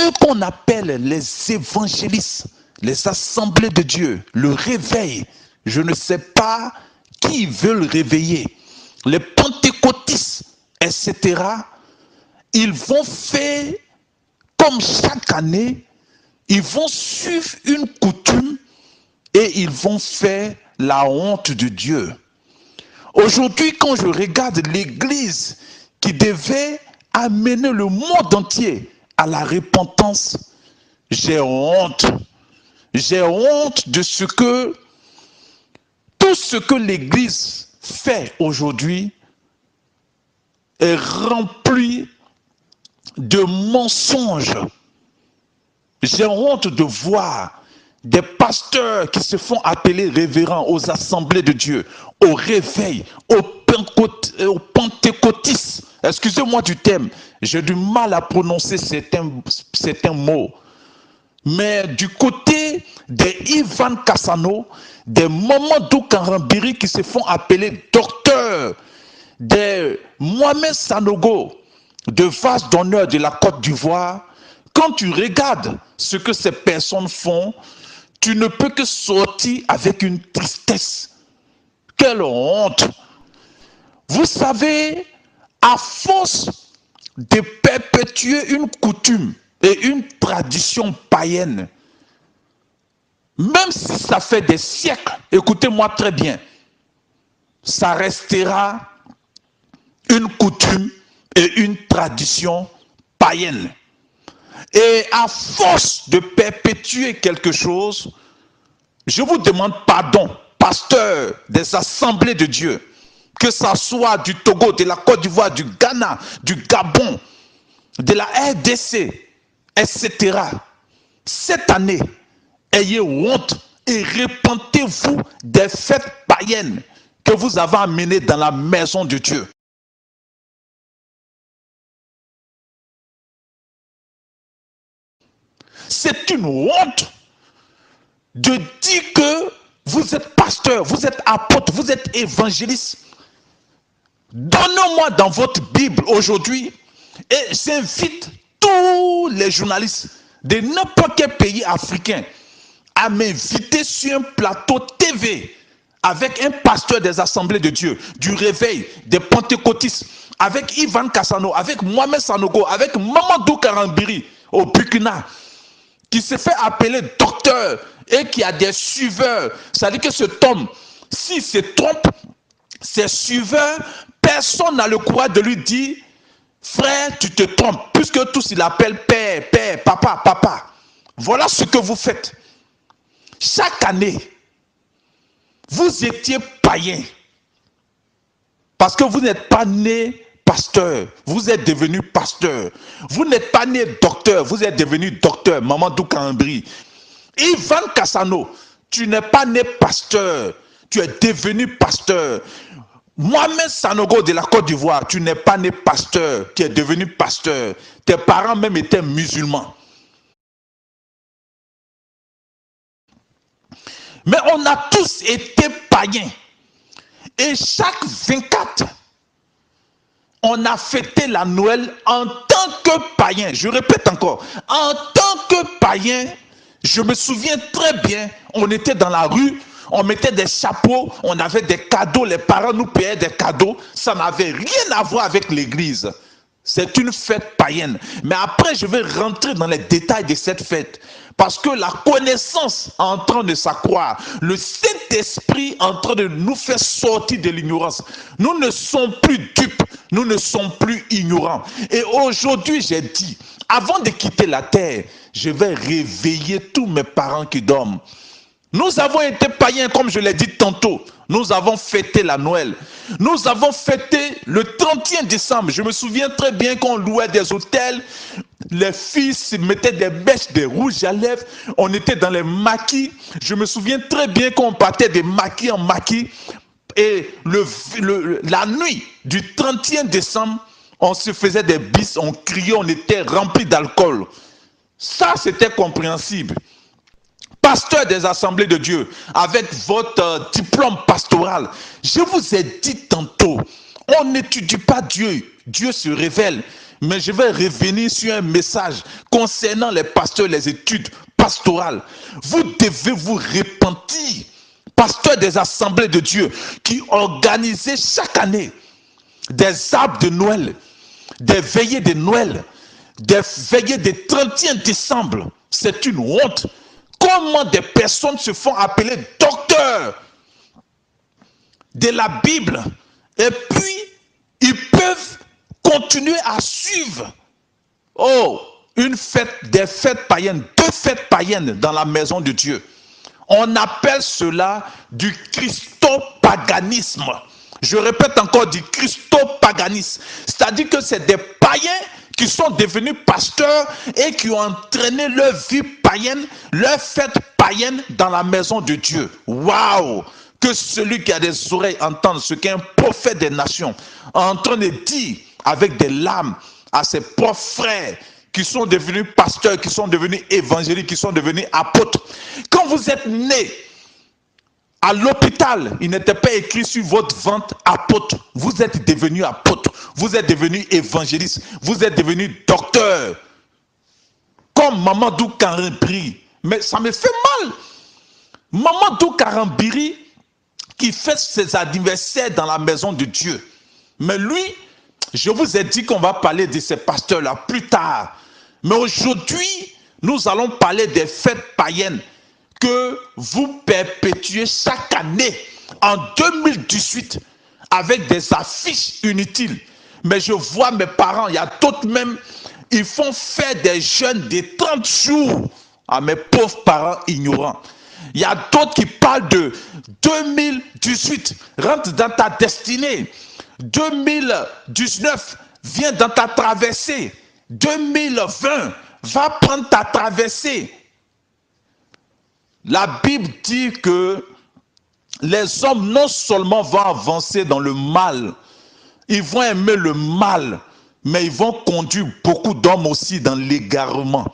ceux qu'on appelle les évangélistes, les assemblées de Dieu, le réveil, je ne sais pas qui ils veulent réveiller, les pentecôtistes, etc., ils vont faire comme chaque année, ils vont suivre une coutume et ils vont faire la honte de Dieu. Aujourd'hui, quand je regarde l'Église qui devait amener le monde entier à la repentance, j'ai honte. J'ai honte de tout ce que l'Église fait aujourd'hui est rempli de mensonges. J'ai honte de voir des pasteurs qui se font appeler révérends aux assemblées de Dieu, au réveil, aux pentecôtistes. Excusez-moi du terme, j'ai du mal à prononcer certains mots. Mais du côté des Ivan Kassano, des Mamadou Karambiri qui se font appeler docteurs, des Mohamed Sanogo, de vase d'honneur de la Côte d'Ivoire, quand tu regardes ce que ces personnes font, tu ne peux que sortir avec une tristesse. Quelle honte! Vous savez, à force de perpétuer une coutume et une tradition païenne, même si ça fait des siècles, écoutez-moi très bien, ça restera une coutume et une tradition païenne. Et à force de perpétuer quelque chose, je vous demande pardon, pasteurs des assemblées de Dieu, que ça soit du Togo, de la Côte d'Ivoire, du Ghana, du Gabon, de la RDC, etc. Cette année, ayez honte et repentez-vous des fêtes païennes que vous avez amenées dans la maison de Dieu. C'est une honte de dire que vous êtes pasteur, vous êtes apôtre, vous êtes évangéliste. Donnez-moi dans votre Bible aujourd'hui, et j'invite tous les journalistes de n'importe quel pays africain à m'inviter sur un plateau TV avec un pasteur des assemblées de Dieu, du réveil, des pentecôtistes, avec Ivan Kassano, avec Mohamed Sanogo, avec Mamadou Karambiri au Burkina, qui se fait appeler docteur et qui a des suiveurs. C'est-à-dire que cet homme, s'il se trompe, ses suiveurs, personne n'a le courage de lui dire « Frère, tu te trompes », puisque tous il appelle père, père, papa, papa. Voilà ce que vous faites. Chaque année, vous étiez païen. Parce que vous n'êtes pas né pasteur, vous êtes devenu pasteur. Vous n'êtes pas né docteur, vous êtes devenu docteur. Mamadou Karambiri. Ivan Kassano, tu n'es pas né pasteur, tu es devenu pasteur. Mohamed Sanogo de la Côte d'Ivoire, tu n'es pas né pasteur, tu es devenu pasteur. Tes parents même étaient musulmans. Mais on a tous été païens. Et chaque 24, on a fêté la Noël en tant que païen. Je répète encore, en tant que païen, je me souviens très bien, on était dans la rue, on mettait des chapeaux, on avait des cadeaux, les parents nous payaient des cadeaux. Ça n'avait rien à voir avec l'église. C'est une fête païenne. Mais après, je vais rentrer dans les détails de cette fête. Parce que la connaissance est en train de s'accroître. Le Saint-Esprit est en train de nous faire sortir de l'ignorance. Nous ne sommes plus dupes. Nous ne sommes plus ignorants. Et aujourd'hui, j'ai dit, avant de quitter la terre, je vais réveiller tous mes parents qui dorment. Nous avons été païens, comme je l'ai dit tantôt. Nous avons fêté la Noël. Nous avons fêté le 31 décembre. Je me souviens très bien qu'on louait des hôtels. Les filles se mettaient des mèches, des rouges à lèvres. On était dans les maquis. Je me souviens très bien qu'on partait des maquis en maquis. Et la nuit du 31 décembre, on se faisait des bis, on criait, on était remplis d'alcool. Ça, c'était compréhensible. Pasteur des assemblées de Dieu, avec votre diplôme pastoral, je vous ai dit tantôt, on n'étudie pas Dieu, Dieu se révèle. Mais je vais revenir sur un message concernant les pasteurs, les études pastorales. Vous devez vous repentir. Pasteurs des assemblées de Dieu qui organisaient chaque année des arbres de Noël, des veillées de Noël, des veillées de 31 décembre. C'est une honte. Comment des personnes se font appeler docteurs de la Bible et puis ils peuvent continuer à suivre une fête, des fêtes païennes, 2 fêtes païennes dans la maison de Dieu. On appelle cela du christopaganisme. Je répète encore, du christopaganisme. C'est-à-dire que c'est des païens qui sont devenus pasteurs et qui ont entraîné leur vie païenne, leur fête païenne dans la maison de Dieu. Waouh! Que celui qui a des oreilles entende ce qu'un prophète des nations est en train de dire avec des larmes à ses propres frères qui sont devenus pasteurs, qui sont devenus évangéliques, qui sont devenus apôtres. Quand vous êtes né à l'hôpital, il n'était pas écrit sur votre ventre apôtre. Vous êtes devenu apôtre, vous êtes devenu évangéliste, vous êtes devenu docteur. Comme Mamadou Karambiri. Mais ça me fait mal. Mamadou Karambiri qui fête ses anniversaires dans la maison de Dieu. Mais lui, je vous ai dit qu'on va parler de ces pasteurs-là plus tard. Mais aujourd'hui, nous allons parler des fêtes païennes que vous perpétuez chaque année en 2018 avec des affiches inutiles. Mais je vois mes parents, il y a d'autres même, ils font faire des jeûnes de 30 jours à mes pauvres parents ignorants. Il y a d'autres qui parlent de 2018, rentre dans ta destinée. 2019, viens dans ta traversée. 2020, va prendre ta traversée. La Bible dit que les hommes non seulement vont avancer dans le mal, ils vont aimer le mal, mais ils vont conduire beaucoup d'hommes aussi dans l'égarement.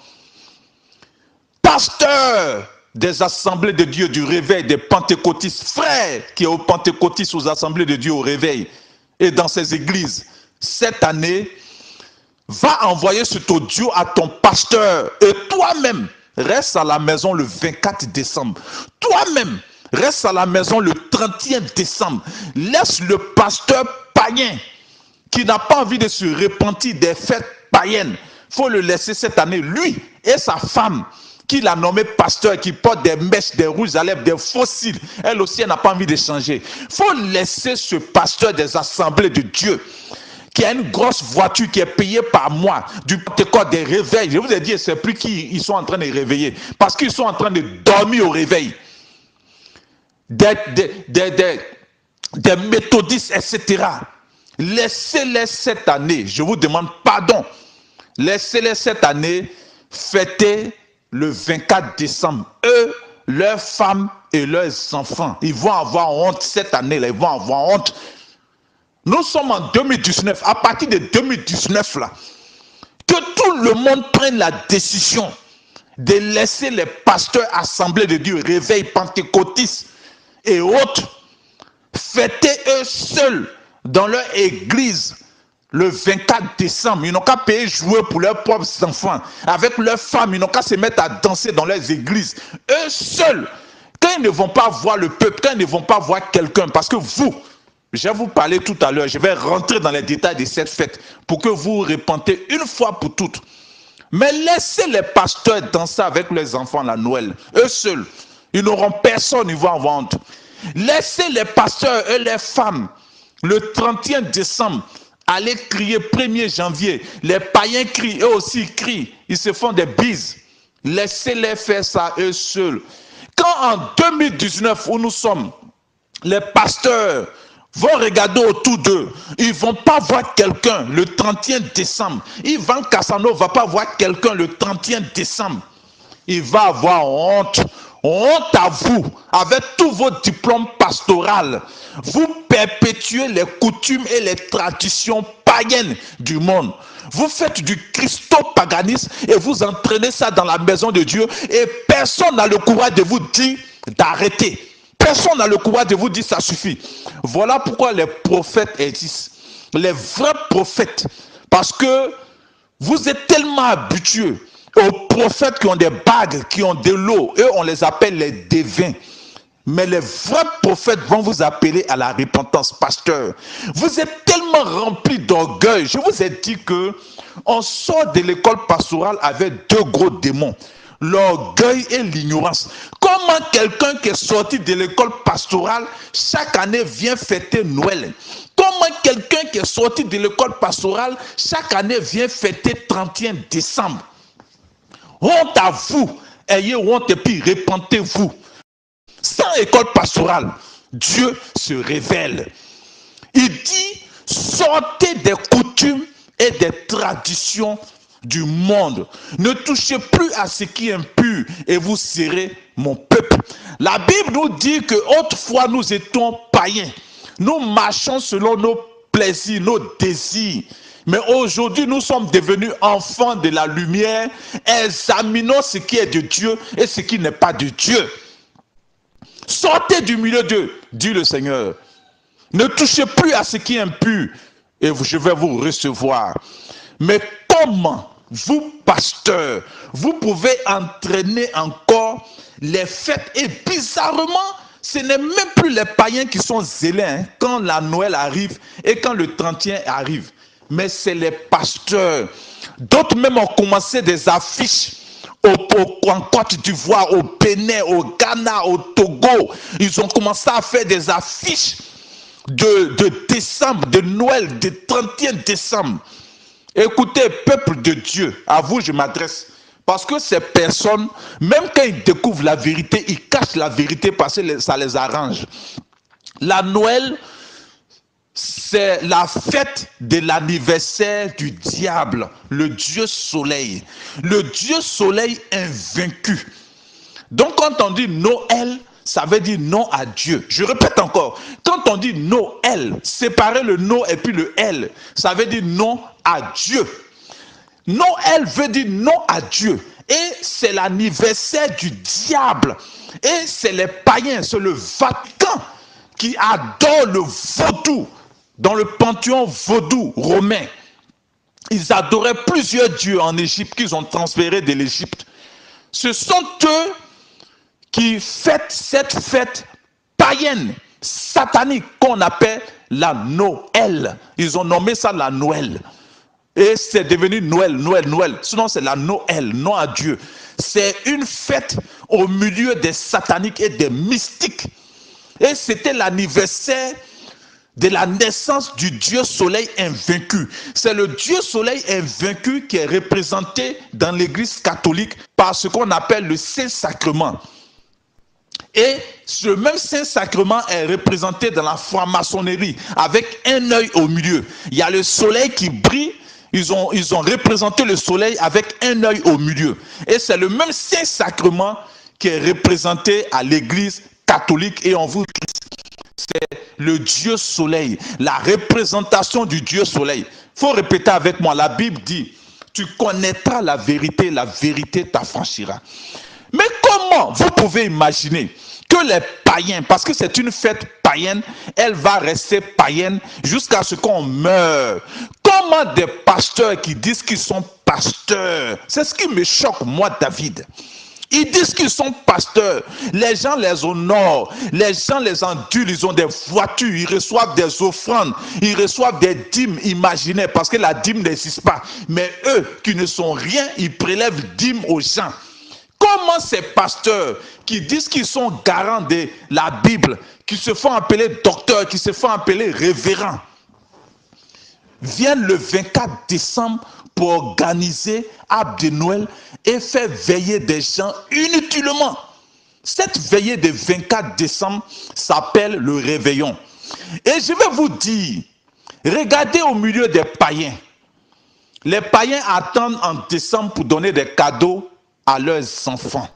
Pasteur des assemblées de Dieu du réveil, des pentecôtistes, frères qui est aux pentecôtistes, aux assemblées de Dieu au réveil et dans ces églises, cette année, va envoyer cet audio à ton pasteur et toi-même, reste à la maison le 24 décembre. Toi-même, reste à la maison le 31 décembre. Laisse le pasteur païen qui n'a pas envie de se repentir des fêtes païennes. Il faut le laisser cette année, lui et sa femme, qui l'a nommé pasteur, qui porte des mèches, des rouges à lèvres, des fossiles. Elle aussi, elle n'a pas envie de changer. Il faut laisser ce pasteur des assemblées de Dieu, qui a une grosse voiture qui est payée par mois, du Pentecôte, des réveils. Je vous ai dit, c'est plus qui ils sont en train de réveiller, parce qu'ils sont en train de dormir au réveil. Des méthodistes, etc. Laissez-les cette année, je vous demande pardon, laissez-les cette année fêter le 24 décembre. Eux, leurs femmes et leurs enfants, ils vont avoir honte cette année-là, ils vont avoir honte. Nous sommes en 2019, à partir de 2019 là, que tout le monde prenne la décision de laisser les pasteurs assemblés de Dieu, réveil pentecôtistes et autres, fêter eux seuls dans leur église le 24 décembre. Ils n'ont qu'à payer jouer pour leurs propres enfants. Avec leurs femmes, ils n'ont qu'à se mettre à danser dans leurs églises. Eux seuls, quand ils ne vont pas voir le peuple, quand ils ne vont pas voir quelqu'un, parce que vous, je vais vous parler tout à l'heure, je vais rentrer dans les détails de cette fête pour que vous repentez une fois pour toutes. Mais laissez les pasteurs danser avec leurs enfants la Noël. Eux seuls, ils n'auront personne, ils vont avoir honte. Laissez les pasteurs et les femmes, le 31 décembre, aller crier 1er janvier. Les païens crient, eux aussi crient. Ils se font des bises. Laissez-les faire ça eux seuls. Quand en 2019, où nous sommes, les pasteurs vont regarder autour d'eux, ils ne vont pas voir quelqu'un le 31 décembre. Ivan Cassano ne va pas voir quelqu'un le 31 décembre. Il va avoir honte. Honte à vous, avec tous vos diplômes pastoraux. Vous perpétuez les coutumes et les traditions païennes du monde. Vous faites du christopaganisme et vous entraînez ça dans la maison de Dieu et personne n'a le courage de vous dire d'arrêter. Personne n'a le courage de vous dire ça suffit. Voilà pourquoi les prophètes existent. Les vrais prophètes. Parce que Vous êtes tellement habitués aux prophètes qui ont des bagues, qui ont de l'eau. Eux, on les appelle les devins. Mais les vrais prophètes vont vous appeler à la repentance, pasteur. Vous êtes tellement remplis d'orgueil. Je vous ai dit que on sort de l'école pastorale avec deux gros démons, l'orgueil et l'ignorance. Comment quelqu'un qui est sorti de l'école pastorale chaque année vient fêter Noël? Comment quelqu'un qui est sorti de l'école pastorale chaque année vient fêter 31 décembre? Honte à vous, ayez honte et puis repentez-vous. Sans école pastorale, Dieu se révèle. Il dit, sortez des coutumes et des traditions du monde. Ne touchez plus à ce qui est impur et vous serez mon peuple. La Bible nous dit que autrefois nous étions païens. Nous marchons selon nos plaisirs, nos désirs. Mais aujourd'hui, nous sommes devenus enfants de la lumière. Examinons ce qui est de Dieu et ce qui n'est pas de Dieu. Sortez du milieu d'eux, dit le Seigneur. Ne touchez plus à ce qui est impur et je vais vous recevoir. Mais comment, vous, pasteurs, vous pouvez entraîner encore les fêtes? Et bizarrement, ce n'est même plus les païens qui sont zélés quand la Noël arrive et quand le 31 arrive. Mais c'est les pasteurs. D'autres même ont commencé des affiches en Côte d'Ivoire, au Bénin, au Ghana, au Togo. Ils ont commencé à faire des affiches de décembre, de Noël, de 31 décembre. Écoutez, peuple de Dieu, à vous je m'adresse. Parce que ces personnes, même quand ils découvrent la vérité, ils cachent la vérité parce que ça les arrange. La Noël, c'est la fête de l'anniversaire du diable, le Dieu soleil. Le Dieu soleil invaincu. Donc quand on dit Noël, ça veut dire non à Dieu. Je répète encore, quand on dit Noël, séparer le no et puis le L, ça veut dire non à Dieu. Noël veut dire non à Dieu. Et c'est l'anniversaire du diable. Et c'est les païens, c'est le Vatican qui adore le vaudou. Dans le panthéon vaudou romain, ils adoraient plusieurs dieux en Égypte qu'ils ont transférés de l'Égypte. Ce sont eux qui fêtent cette fête païenne, satanique, qu'on appelle la Noël. Ils ont nommé ça la Noël. Et c'est devenu Noël, Noël, Noël. Sinon, c'est la Noël, non à Dieu. C'est une fête au milieu des sataniques et des mystiques. Et c'était l'anniversaire de la naissance du Dieu soleil invaincu. C'est le Dieu soleil invaincu qui est représenté dans l'église catholique par ce qu'on appelle le Saint-Sacrement. Et ce même Saint-Sacrement est représenté dans la franc-maçonnerie avec un œil au milieu. Il y a le soleil qui brille. Ils ont représenté le soleil avec un œil au milieu. Et c'est le même Saint-Sacrement qui est représenté à l'église catholique. Et on vous dit, c'est le Dieu soleil, la représentation du Dieu soleil. Il faut répéter avec moi, la Bible dit, tu connaîtras la vérité t'affranchira. Mais comment vous pouvez imaginer que les païens, parce que c'est une fête païenne, elle va rester païenne jusqu'à ce qu'on meure. Comment des pasteurs qui disent qu'ils sont pasteurs, c'est ce qui me choque moi, David. Ils disent qu'ils sont pasteurs. Les gens les honorent. Les gens les endulent. Ils ont des voitures. Ils reçoivent des offrandes. Ils reçoivent des dîmes imaginaires parce que la dîme n'existe pas. Mais eux qui ne sont rien, ils prélèvent dîmes aux gens. Comment ces pasteurs qui disent qu'ils sont garants de la Bible, qui se font appeler docteurs, qui se font appeler révérends, viennent le 24 décembre pour organiser arbre de Noël et faire veiller des gens inutilement. Cette veillée de 24 décembre s'appelle le réveillon. Et je vais vous dire, regardez au milieu des païens. Les païens attendent en décembre pour donner des cadeaux à leurs enfants.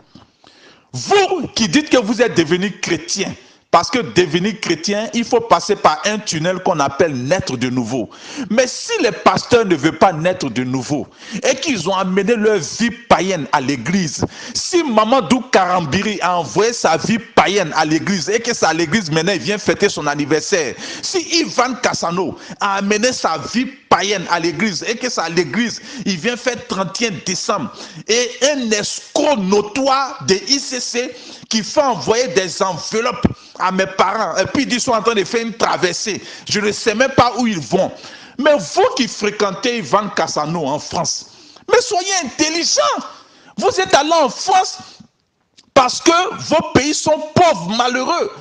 Vous qui dites que vous êtes devenus chrétiens, Parce que devenir chrétien, il faut passer par un tunnel qu'on appelle naître de nouveau. Mais si les pasteurs ne veulent pas naître de nouveau et qu'ils ont amené leur vie païenne à l'église, si Mamadou Karambiri a envoyé sa vie païenne à l'église et que c'est à l'église maintenant il vient fêter son anniversaire, si Ivan Cassano a amené sa vie païenne à l'église et que c'est à l'église il vient faire 31 décembre et un escroc notoire de ICC qui fait envoyer des enveloppes à mes parents et puis ils sont en train de faire une traversée, je ne sais même pas où ils vont. Mais vous qui fréquentez Ivan Cassano en France, mais soyez intelligents. Vous êtes allés en France parce que vos pays sont pauvres, malheureux.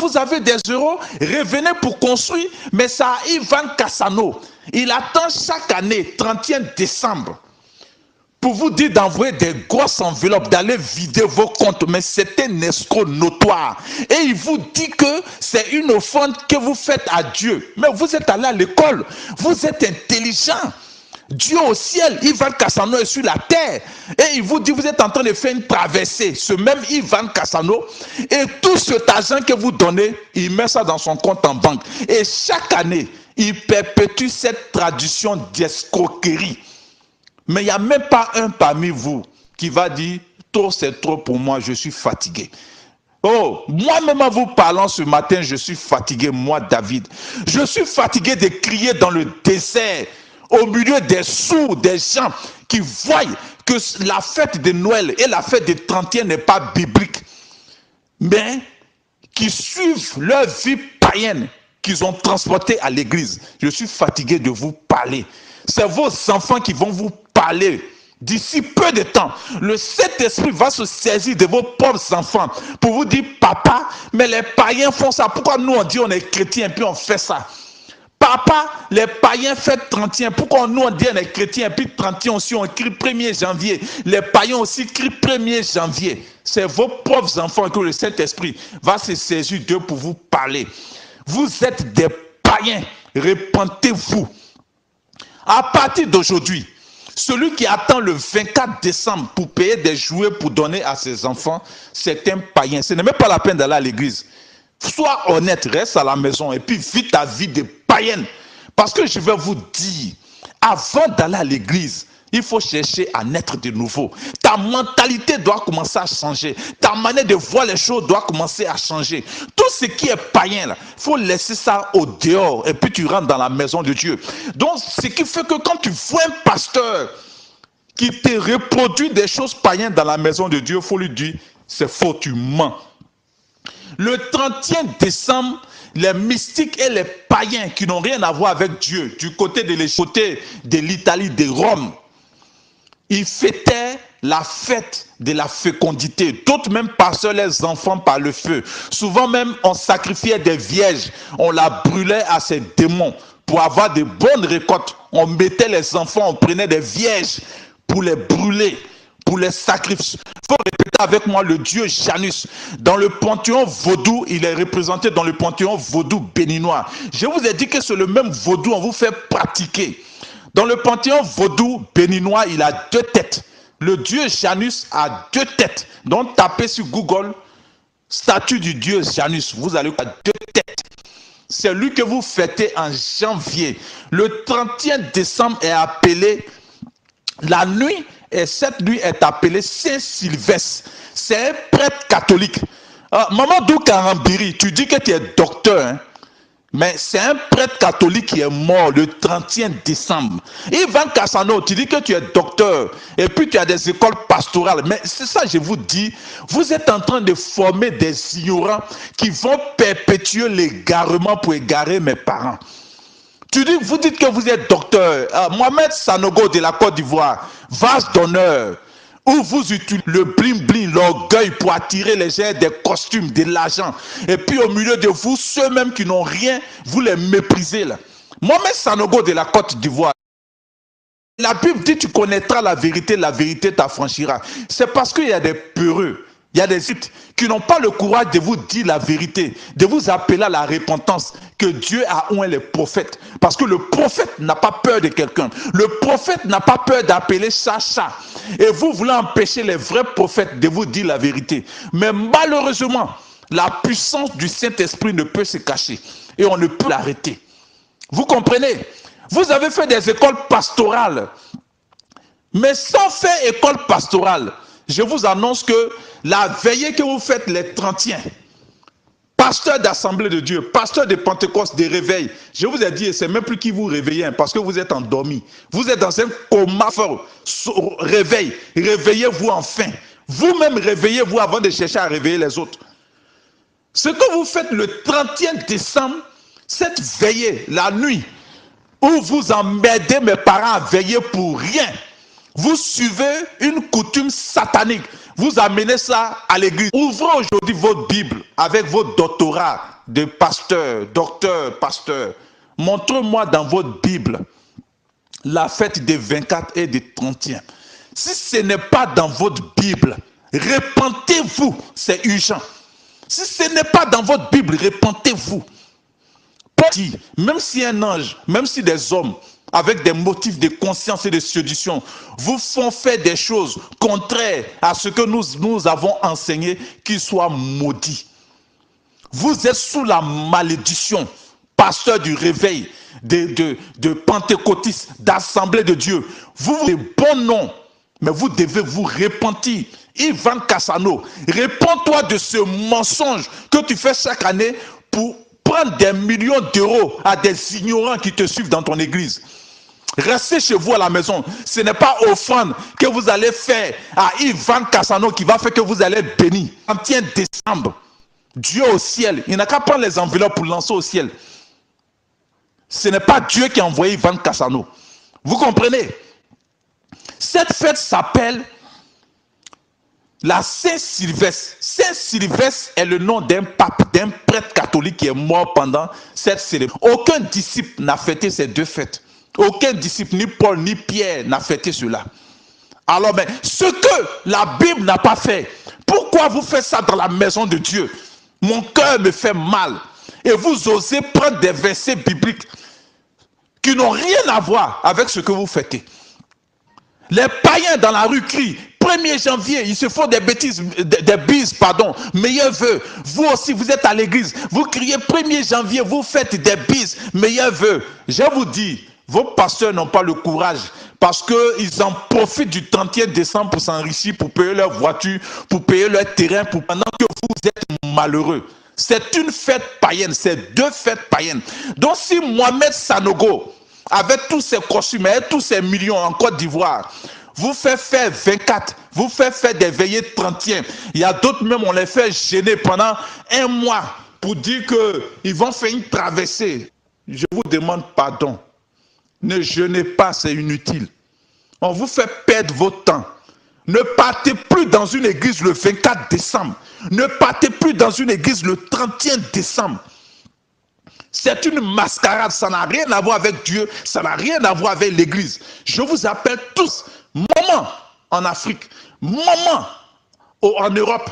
Vous avez des euros, revenez pour construire, mais ça a Ivan Cassano. Il attend chaque année, 31 décembre, pour vous dire d'envoyer des grosses enveloppes, d'aller vider vos comptes. Mais c'est un escroc notoire. Et il vous dit que c'est une offrande que vous faites à Dieu. Mais vous êtes allé à l'école, vous êtes intelligent. Dieu au ciel, Ivan Cassano est sur la terre. Et il vous dit, vous êtes en train de faire une traversée. Ce même Ivan Cassano, et tout cet argent que vous donnez, il met ça dans son compte en banque. Et chaque année, il perpétue cette tradition d'escroquerie. Mais il n'y a même pas un parmi vous qui va dire, trop c'est trop pour moi, je suis fatigué. Oh, moi-même en vous parlant ce matin, je suis fatigué, moi David. Je suis fatigué de crier dans le désert, au milieu des sourds, des gens qui voient que la fête de Noël et la fête des 31 n'est pas biblique, mais qui suivent leur vie païenne qu'ils ont transportée à l'église. Je suis fatigué de vous parler. C'est vos enfants qui vont vous parler. D'ici peu de temps, le Saint-Esprit va se saisir de vos propres enfants pour vous dire, papa, mais les païens font ça. Pourquoi nous on dit on est chrétien et puis on fait ça? Papa, les païens fêtent 31. Pourquoi nous on dit on est chrétien et puis 31 aussi on crie 1er janvier. Les païens aussi crient 1er janvier. C'est vos propres enfants que le Saint-Esprit va se saisir d'eux pour vous parler. Vous êtes des païens. Repentez-vous. À partir d'aujourd'hui, celui qui attend le 24 décembre pour payer des jouets pour donner à ses enfants, c'est un païen. Ce n'est même pas la peine d'aller à l'église. Sois honnête, reste à la maison et puis vis ta vie de païenne. Parce que je vais vous dire, avant d'aller à l'église, il faut chercher à naître de nouveau. Ta mentalité doit commencer à changer. Ta manière de voir les choses doit commencer à changer. Tout ce qui est païen, il faut laisser ça au dehors et puis tu rentres dans la maison de Dieu. Donc, ce qui fait que quand tu vois un pasteur qui te reproduit des choses païennes dans la maison de Dieu, il faut lui dire, c'est faux, tu mens. Le 31 décembre, les mystiques et les païens qui n'ont rien à voir avec Dieu, du côté de l'Italie, de Rome, ils fêtaient la fête de la fécondité. D'autres même passaient les enfants par le feu. Souvent même, on sacrifiait des vierges. On la brûlait à ces démons. Pour avoir de bonnes récoltes, on mettait les enfants, on prenait des vierges pour les brûler, pour les sacrifier. Il faut répéter avec moi le dieu Janus. Dans le panthéon vaudou, il est représenté dans le panthéon vaudou béninois. Je vous ai dit que c'est le même vaudou, on vous fait pratiquer. Dans le panthéon vaudou béninois, il a 2 têtes. Le dieu Janus a 2 têtes. Donc tapez sur Google, statue du dieu Janus. Vous allez voir 2 têtes. C'est lui que vous fêtez en janvier. Le 31 décembre est appelé la nuit, et cette nuit est appelée Saint-Sylvestre. C'est un prêtre catholique. Mamadou Karambiri, tu dis que tu es docteur, hein? Mais c'est un prêtre catholique qui est mort le 31 décembre. Ivan Cassano, tu dis que tu es docteur et puis tu as des écoles pastorales. Mais c'est ça, je vous dis, vous êtes en train de former des ignorants qui vont perpétuer l'égarement pour égarer mes parents. Vous dites que vous êtes docteur. Mohamed Sanogo de la Côte d'Ivoire, vase d'honneur, où vous utilisez le bling-bling, l'orgueil pour attirer les gens, des costumes, de l'argent. Et puis au milieu de vous, ceux-mêmes qui n'ont rien, vous les méprisez là. Mohamed Sanogo de la Côte d'Ivoire. La Bible dit tu connaîtras la vérité t'affranchira. C'est parce qu'il y a des peureux, il y a des sites qui n'ont pas le courage de vous dire la vérité, de vous appeler à la repentance, que Dieu a oint les prophètes. Parce que le prophète n'a pas peur de quelqu'un. Le prophète n'a pas peur d'appeler ça. Et vous voulez empêcher les vrais prophètes de vous dire la vérité. Mais malheureusement, la puissance du Saint-Esprit ne peut se cacher et on ne peut l'arrêter. Vous comprenez? Vous avez fait des écoles pastorales, mais sans faire école pastorale, je vous annonce que la veillée que vous faites les 30e, pasteur d'Assemblée de Dieu, pasteur de Pentecôte, de réveil, je vous ai dit, c'est même plus qui vous réveillez, parce que vous êtes endormi. Vous êtes dans un coma fort. Réveil, réveillez-vous enfin. Vous-même réveillez-vous avant de chercher à réveiller les autres. Ce que vous faites le 31 décembre, cette veillée, la nuit, où vous emmerdez mes parents à veiller pour rien, vous suivez une coutume satanique. Vous amenez ça à l'église. Ouvrez aujourd'hui votre Bible avec votre doctorat de pasteur, docteur, pasteur. Montrez-moi dans votre Bible la fête des 24 et des 31. Si ce n'est pas dans votre Bible, repentez-vous, c'est urgent. Si ce n'est pas dans votre Bible, repentez-vous. Même si un ange, même si des hommes, avec des motifs de conscience et de séduction, vous font faire des choses contraires à ce que nous avons enseigné, qu'ils soient maudits. Vous êtes sous la malédiction, pasteur du réveil, de pentecôtistes, d'assemblée de Dieu. Vous avez bon nom, mais vous devez vous repentir. Ivan Cassano, réponds-toi de ce mensonge que tu fais chaque année pour prendre des millions d'euros à des ignorants qui te suivent dans ton église. Restez chez vous à la maison. Ce n'est pas offrande que vous allez faire à Ivan Cassano qui va faire que vous allez être béni. 31 décembre, Dieu au ciel, il n'a qu'à prendre les enveloppes pour lancer au ciel. Ce n'est pas Dieu qui a envoyé Ivan Cassano. Vous comprenez? Cette fête s'appelle la Saint-Sylvestre. Saint-Sylvestre est le nom d'un pape, d'un prêtre catholique qui est mort pendant cette célébration. Aucun disciple n'a fêté ces deux fêtes. Aucun disciple, ni Paul, ni Pierre, n'a fêté cela. Alors, mais ce que la Bible n'a pas fait, pourquoi vous faites ça dans la maison de Dieu? Mon cœur me fait mal. Et vous osez prendre des versets bibliques qui n'ont rien à voir avec ce que vous fêtez. Les païens dans la rue crient 1er janvier, ils se font des bêtises, des bises, pardon, meilleurs vœux. Vous aussi, vous êtes à l'église, vous criez 1er janvier, vous faites des bises, meilleurs vœux. Je vous dis, vos pasteurs n'ont pas le courage parce qu'ils en profitent du 31 décembre pour s'enrichir, pour payer leur voiture, pour payer leur terrain, pendant que vous êtes malheureux. C'est une fête païenne, c'est deux fêtes païennes. Donc si Mohamed Sanogo, avec tous ses costumes et tous ses millions en Côte d'Ivoire, vous fait faire 24, vous fait faire des veillées 31. Il y a d'autres même, on les fait gêner pendant un mois pour dire qu'ils vont faire une traversée. Je vous demande pardon. Ne jeûnez pas, c'est inutile. On vous fait perdre votre temps. Ne partez plus dans une église le 24 décembre. Ne partez plus dans une église le 31 décembre. C'est une mascarade, ça n'a rien à voir avec Dieu, ça n'a rien à voir avec l'église. Je vous appelle tous, maman en Afrique, maman en Europe,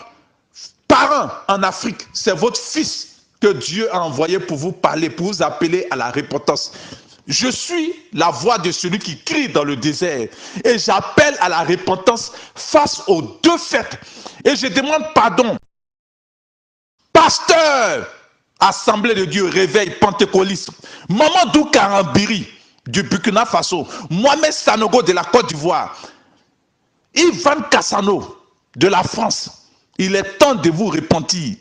parents en Afrique, c'est votre fils que Dieu a envoyé pour vous parler, pour vous appeler à la repentance. Je suis la voix de celui qui crie dans le désert et j'appelle à la repentance face aux deux fêtes. Et je demande pardon. Pasteur, Assemblée de Dieu, réveil, pentecôtiste, Mamadou Karambiri du Burkina Faso, Mohamed Sanogo de la Côte d'Ivoire, Ivan Cassano de la France, il est temps de vous repentir.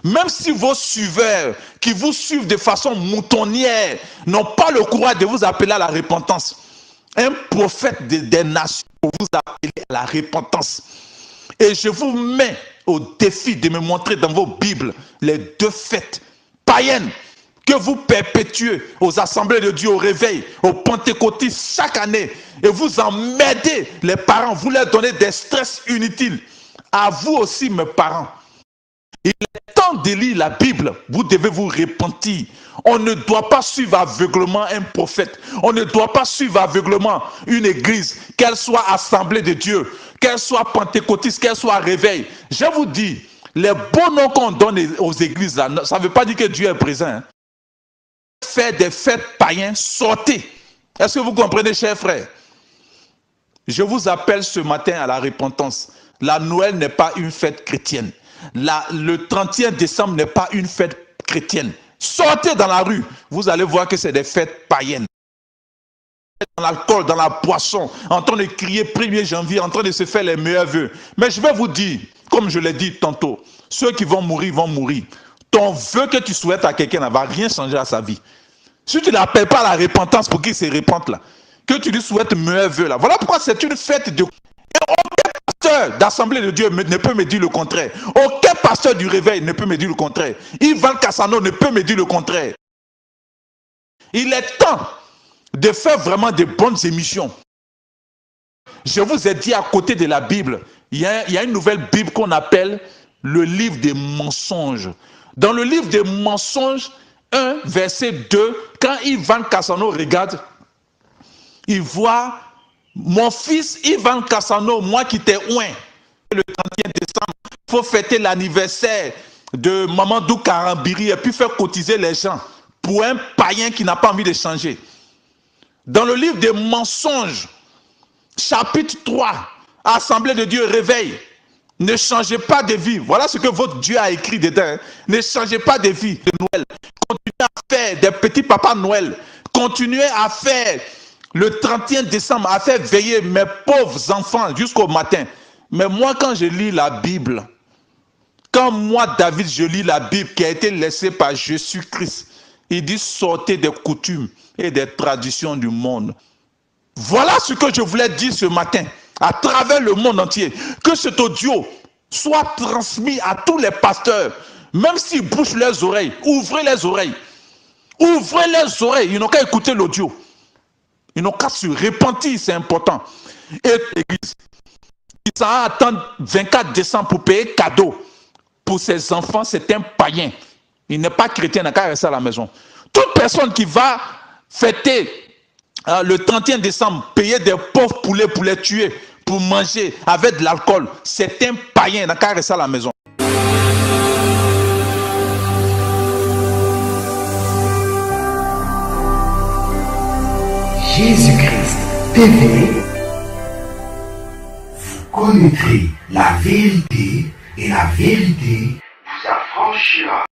Même si vos suiveurs qui vous suivent de façon moutonnière n'ont pas le courage de vous appeler à la repentance, un prophète des nations pour vous appeler à la repentance. Et je vous mets au défi de me montrer dans vos Bibles les deux fêtes païennes que vous perpétuez aux assemblées de Dieu, au réveil, aux pentecôtistes chaque année. Et vous emmerdez les parents, vous leur donnez des stress inutiles. À vous aussi, mes parents. Il est temps de lire la Bible, vous devez vous repentir. On ne doit pas suivre aveuglement un prophète. On ne doit pas suivre aveuglement une église, qu'elle soit assemblée de Dieu, qu'elle soit pentecôtiste, qu'elle soit réveil. Je vous dis, les bons noms qu'on donne aux églises, là, ça ne veut pas dire que Dieu est présent. Hein. Faire des fêtes païennes, sortez. Est-ce que vous comprenez, chers frères? Je vous appelle ce matin à la repentance. La Noël n'est pas une fête chrétienne. le 31 décembre n'est pas une fête chrétienne. Sortez dans la rue, vous allez voir que c'est des fêtes païennes. Dans l'alcool, dans la boisson, en train de crier 1er janvier, en train de se faire les meilleurs vœux. Mais je vais vous dire, comme je l'ai dit tantôt, ceux qui vont mourir vont mourir. Ton vœu que tu souhaites à quelqu'un ne va rien changer à sa vie. Si tu ne l'appelles pas à la repentance pour qu'il se repente là, que tu lui souhaites meilleurs vœux là. Voilà pourquoi c'est une fête de... Et aucun pasteur d'Assemblée de Dieu ne peut me dire le contraire. Aucun pasteur du réveil ne peut me dire le contraire. Ivan Cassano ne peut me dire le contraire. Il est temps de faire vraiment de bonnes émissions. Je vous ai dit, à côté de la Bible, il y a une nouvelle Bible qu'on appelle le livre des mensonges. Dans le livre des mensonges, 1, verset 2, quand Ivan Cassano regarde, il voit mon fils Ivan Cassano, moi qui t'ai oint. Le 31 décembre, il faut fêter l'anniversaire de Mamadou Karambiri et puis faire cotiser les gens pour un païen qui n'a pas envie de changer. Dans le livre des mensonges, chapitre 3, Assemblée de Dieu, réveil. Ne changez pas de vie. Voilà ce que votre Dieu a écrit dedans. Ne changez pas de vie de Noël. Continuez à faire des petits papas Noël. Continuez à faire le 31 décembre, à faire veiller mes pauvres enfants jusqu'au matin. Mais moi, quand je lis la Bible, quand moi, David, je lis la Bible qui a été laissée par Jésus-Christ, il dit sortez des coutumes et des traditions du monde. Voilà ce que je voulais dire ce matin, à travers le monde entier. Que cet audio soit transmis à tous les pasteurs, même s'ils bouchent leurs oreilles. Ouvrez les oreilles. Ouvrez les oreilles. Ils n'ont qu'à écouter l'audio. Ils n'ont qu'à se repentir, c'est important. Et l'église, ils s'en attendent 24 décembre pour payer cadeau. Pour ses enfants, c'est un païen. Il n'est pas chrétien, il n'a qu'à rester à la maison. Toute personne qui va fêter le 31 décembre, payer des pauvres poulets pour les tuer, pour manger avec de l'alcool, c'est un païen, il n'a qu'à rester à la maison. Jésus-Christ TV, vous connaîtrez la vérité et la vérité vous affranchira.